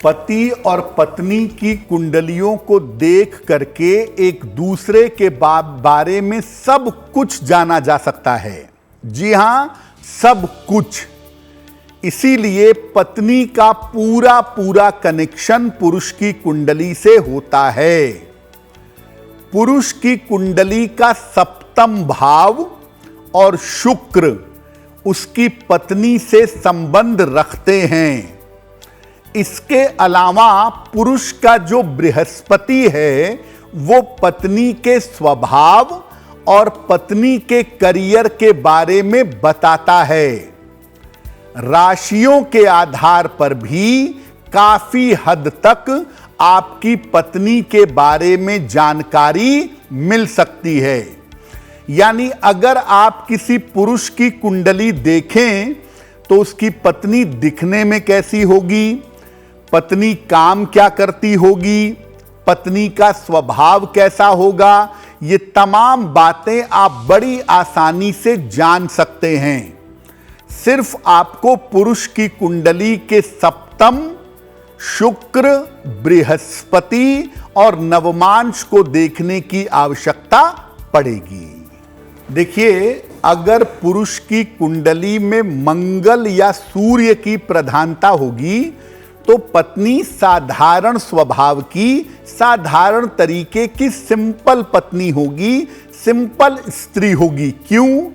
पति और पत्नी की कुंडलियों को देख करके एक दूसरे के बारे में सब कुछ जाना जा सकता है। जी हां, सब कुछ। इसीलिए पत्नी का पूरा पूरा कनेक्शन पुरुष की कुंडली से होता है। पुरुष की कुंडली का सप्तम भाव और शुक्र उसकी पत्नी से संबंध रखते हैं। इसके अलावा पुरुष का जो बृहस्पति है वो पत्नी के स्वभाव और पत्नी के करियर के बारे में बताता है। राशियों के आधार पर भी काफी हद तक आपकी पत्नी के बारे में जानकारी मिल सकती है। यानी अगर आप किसी पुरुष की कुंडली देखें तो उसकी पत्नी दिखने में कैसी होगी, पत्नी काम क्या करती होगी, पत्नी का स्वभाव कैसा होगा, ये तमाम बातें आप बड़ी आसानी से जान सकते हैं। सिर्फ आपको पुरुष की कुंडली के सप्तम, शुक्र, बृहस्पति और नवमांश को देखने की आवश्यकता पड़ेगी। देखिए, अगर पुरुष की कुंडली में मंगल या सूर्य की प्रधानता होगी तो पत्नी साधारण स्वभाव की, साधारण तरीके की सिंपल पत्नी होगी, सिंपल स्त्री होगी। क्यों?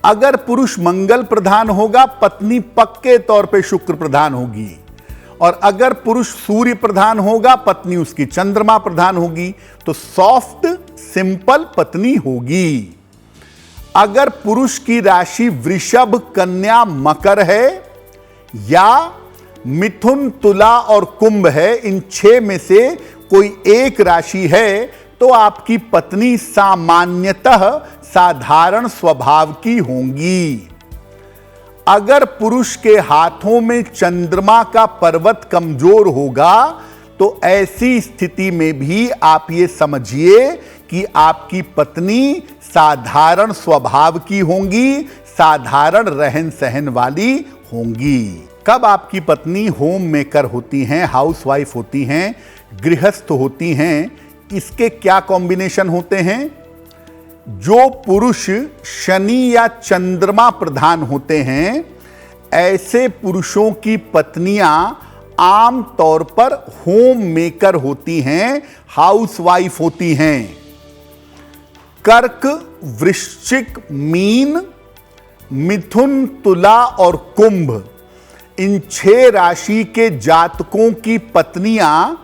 अगर पुरुष मंगल प्रधान होगा, पत्नी पक्के तौर पे शुक्र प्रधान होगी, और अगर पुरुष सूर्य प्रधान होगा, पत्नी उसकी चंद्रमा प्रधान होगी। तो सॉफ्ट सिंपल पत्नी होगी। अगर पुरुष की राशि वृषभ, कन्या, मकर है या मिथुन, तुला और कुंभ है, इन 6 में से कोई एक राशि है, तो आपकी पत्नी सामान्यतः साधारण स्वभाव की होंगी। अगर पुरुष के हाथों में चंद्रमा का पर्वत कमजोर होगा तो ऐसी स्थिति में भी आप ये समझिए कि आपकी पत्नी साधारण स्वभाव की होंगी, साधारण रहन सहन वाली होंगी। कब आपकी पत्नी होम मेकर होती हैं, हाउसवाइफ होती हैं, गृहस्थ होती हैं, इसके क्या कॉम्बिनेशन होते हैं? जो पुरुष शनि या चंद्रमा प्रधान होते हैं, ऐसे पुरुषों की पत्नियां आम तौर पर होम मेकर होती हैं, हाउसवाइफ होती हैं। कर्क, वृश्चिक, मीन, मिथुन, तुला और कुंभ, इन 6 राशि के जातकों की पत्नियां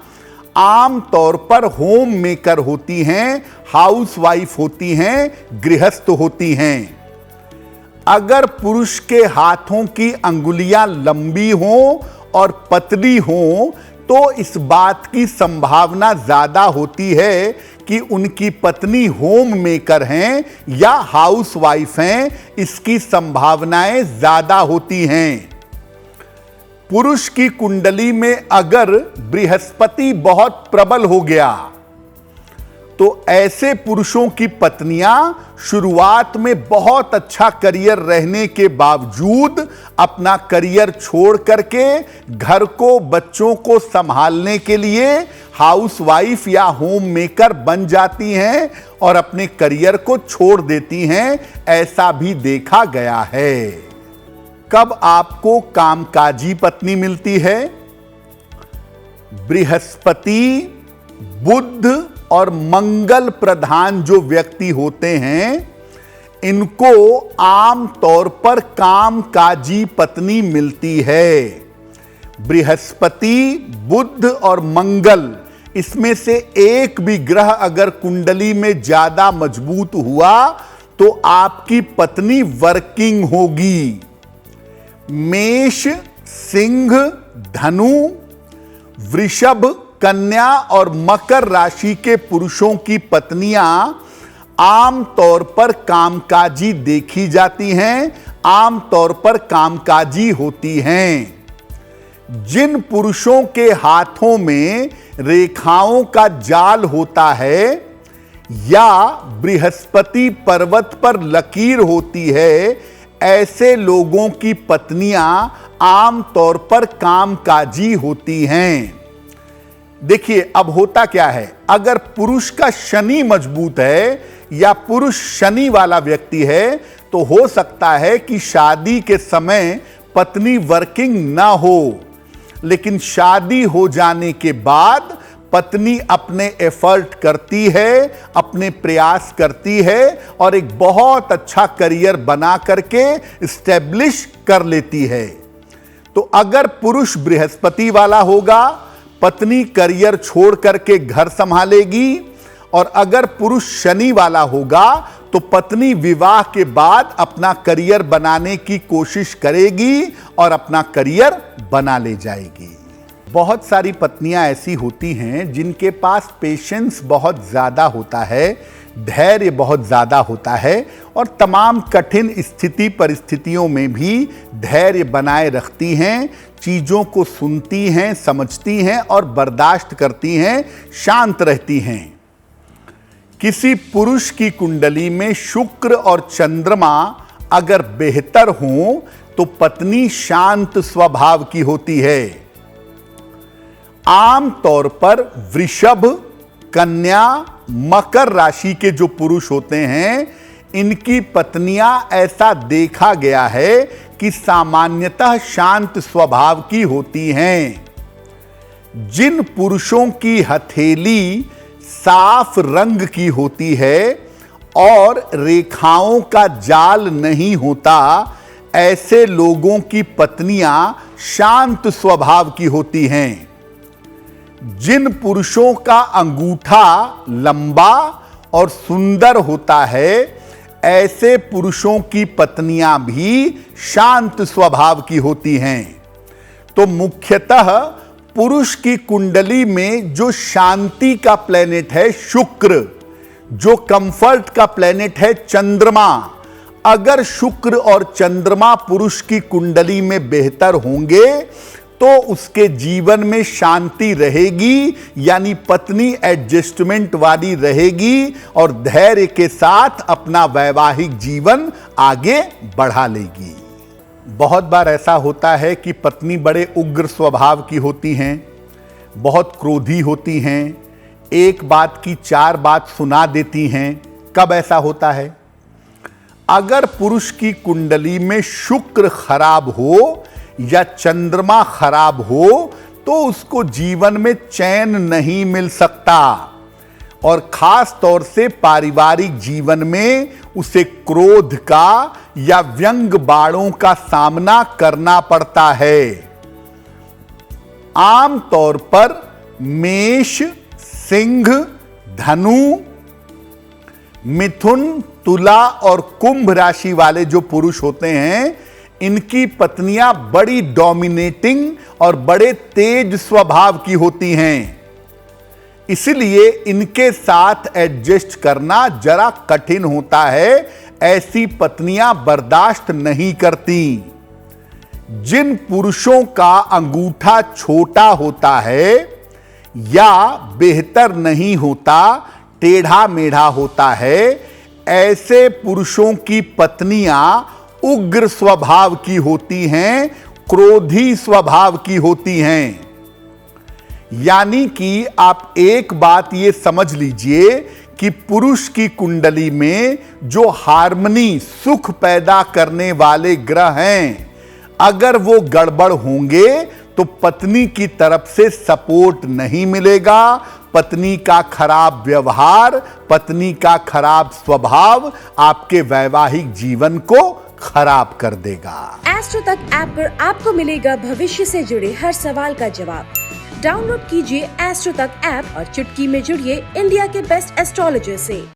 आम तौर पर होम मेकर होती हैं, हाउसवाइफ होती हैं, गृहस्थ होती हैं। अगर पुरुष के हाथों की अंगुलियां लंबी हों और पतली हों तो इस बात की संभावना ज्यादा होती है कि उनकी पत्नी होम मेकर हैं या हाउसवाइफ हैं, इसकी संभावनाएं ज्यादा होती हैं। पुरुष की कुंडली में अगर बृहस्पति बहुत प्रबल हो गया तो ऐसे पुरुषों की पत्नियां शुरुआत में बहुत अच्छा करियर रहने के बावजूद अपना करियर छोड़ करके घर को, बच्चों को संभालने के लिए हाउसवाइफ या होम मेकर बन जाती हैं और अपने करियर को छोड़ देती हैं। ऐसा भी देखा गया है। कब आपको कामकाजी पत्नी मिलती है? बृहस्पति, बुध और मंगल प्रधान जो व्यक्ति होते हैं, इनको आम तौर पर कामकाजी पत्नी मिलती है। बृहस्पति, बुध और मंगल, इसमें से एक भी ग्रह अगर कुंडली में ज्यादा मजबूत हुआ तो आपकी पत्नी वर्किंग होगी। मेष, सिंह, धनु, वृषभ, कन्या और मकर राशि के पुरुषों की पत्नियां आम तौर पर कामकाजी देखी जाती हैं, आम तौर पर कामकाजी होती हैं। जिन पुरुषों के हाथों में रेखाओं का जाल होता है या बृहस्पति पर्वत पर लकीर होती है, ऐसे लोगों की पत्नियां आमतौर पर कामकाजी होती हैं। देखिए, अब होता क्या है, अगर पुरुष का शनि मजबूत है या पुरुष शनि वाला व्यक्ति है तो हो सकता है कि शादी के समय पत्नी वर्किंग ना हो, लेकिन शादी हो जाने के बाद पत्नी अपने एफर्ट करती है, अपने प्रयास करती है और एक बहुत अच्छा करियर बना करके स्टैब्लिश कर लेती है। तो अगर पुरुष बृहस्पति वाला होगा, पत्नी करियर छोड़ करके घर संभालेगी, और अगर पुरुष शनि वाला होगा तो पत्नी विवाह के बाद अपना करियर बनाने की कोशिश करेगी और अपना करियर बना ले जाएगी। बहुत सारी पत्नियां ऐसी होती हैं जिनके पास पेशेंस बहुत ज़्यादा होता है, धैर्य बहुत ज़्यादा होता है और तमाम कठिन स्थिति परिस्थितियों में भी धैर्य बनाए रखती हैं, चीज़ों को सुनती हैं, समझती हैं और बर्दाश्त करती हैं, शांत रहती हैं। किसी पुरुष की कुंडली में शुक्र और चंद्रमा अगर बेहतर हों तो पत्नी शांत स्वभाव की होती है। आम तौर पर वृषभ, कन्या, मकर राशि के जो पुरुष होते हैं, इनकी पत्नियां ऐसा देखा गया है कि सामान्यतः शांत स्वभाव की होती हैं। जिन पुरुषों की हथेली साफ रंग की होती है और रेखाओं का जाल नहीं होता, ऐसे लोगों की पत्नियां शांत स्वभाव की होती हैं। जिन पुरुषों का अंगूठा लंबा और सुंदर होता है, ऐसे पुरुषों की पत्नियां भी शांत स्वभाव की होती हैं। तो मुख्यतः पुरुष की कुंडली में जो शांति का प्लेनेट है शुक्र, जो कंफर्ट का प्लेनेट है चंद्रमा, अगर शुक्र और चंद्रमा पुरुष की कुंडली में बेहतर होंगे तो उसके जीवन में शांति रहेगी, यानी पत्नी एडजस्टमेंट वाली रहेगी और धैर्य के साथ अपना वैवाहिक जीवन आगे बढ़ा लेगी। बहुत बार ऐसा होता है कि पत्नी बड़े उग्र स्वभाव की होती हैं, बहुत क्रोधी होती हैं, एक बात की 4 बात सुना देती हैं। कब ऐसा होता है? अगर पुरुष की कुंडली में शुक्र खराब हो या चंद्रमा खराब हो तो उसको जीवन में चैन नहीं मिल सकता और खास तौर से पारिवारिक जीवन में उसे क्रोध का या व्यंग बाणों का सामना करना पड़ता है। आम तौर पर मेष, सिंह, धनु, मिथुन, तुला और कुंभ राशि वाले जो पुरुष होते हैं, इनकी पत्नियां बड़ी डोमिनेटिंग और बड़े तेज स्वभाव की होती हैं। इसलिए इनके साथ एडजस्ट करना जरा कठिन होता है, ऐसी पत्नियां बर्दाश्त नहीं करती। जिन पुरुषों का अंगूठा छोटा होता है या बेहतर नहीं होता, टेढ़ा मेढ़ा होता है, ऐसे पुरुषों की पत्नियां उग्र स्वभाव की होती हैं, क्रोधी स्वभाव की होती हैं। यानी कि आप एक बात ये समझ लीजिए कि पुरुष की कुंडली में जो हार्मनी, सुख पैदा करने वाले ग्रह हैं, अगर वो गड़बड़ होंगे तो पत्नी की तरफ से सपोर्ट नहीं मिलेगा। पत्नी का खराब व्यवहार, पत्नी का खराब स्वभाव आपके वैवाहिक जीवन को खराब कर देगा। एस्ट्रो तक ऐप पर आपको मिलेगा भविष्य से जुड़े हर सवाल का जवाब। डाउनलोड कीजिए एस्ट्रो तक ऐप और चुटकी में जुड़िए इंडिया के बेस्ट एस्ट्रोलॉजर से।